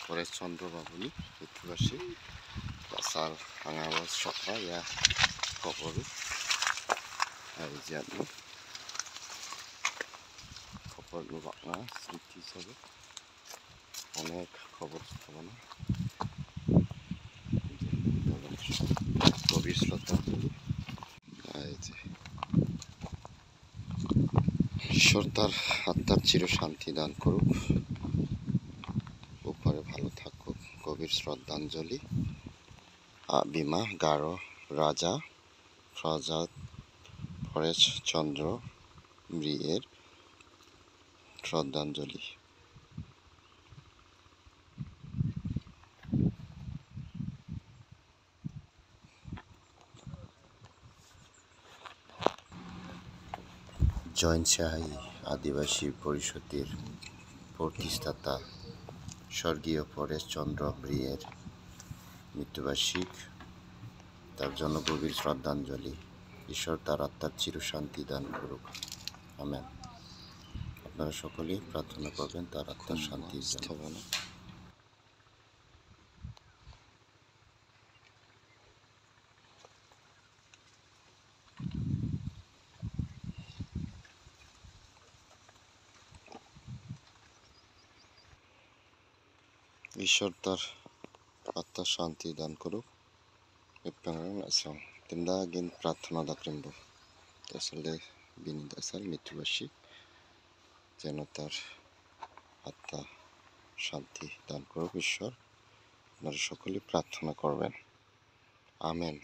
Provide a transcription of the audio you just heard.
Pareshchandra বাবুনি মৃত্যুবার্ষিক pasal hangawas sokra ya koboru hari jadnu খবর লুবাকনা স্মৃতি হিসাবে অনেক খবর থাকবে গভীর শ্রদ্ধা ঈশ্বর তার আত্মার চির শান্তি দান করুক, উপরে ভালো থাকুক। গভীর শ্রদ্ধাঞ্জলি বিমা গারো রাজা প্রজাত পরেশচন্দ্র মৃয়ের শ্রদ্ধাঞ্জলি। জয়েন্ট শাহী আদিবাসী পরিষদের প্রতিষ্ঠাতা স্বর্গীয় পরেশচন্দ্র মৃয়ের মৃত্যুবার্ষিক, তার জন্য গভীর শ্রদ্ধাঞ্জলি। ঈশ্বর তার আত্মার চিরশান্তি দান করুক, আমেন। আপনারা সকলেই প্রার্থনা করবেন তার আত্মার শান্তির জন্য। ঈশ্বর তার আত্মার শান্তি দান করুক। Tindaagin প্রার্থনা দাকরিম্ব আসলে বিনীত আসার মৃত্যুবার্ষিক, যেন তার আত্মা শান্তি দান করুক ঈশ্বর। আপনারা সকলেই প্রার্থনা করবেন, আমেন।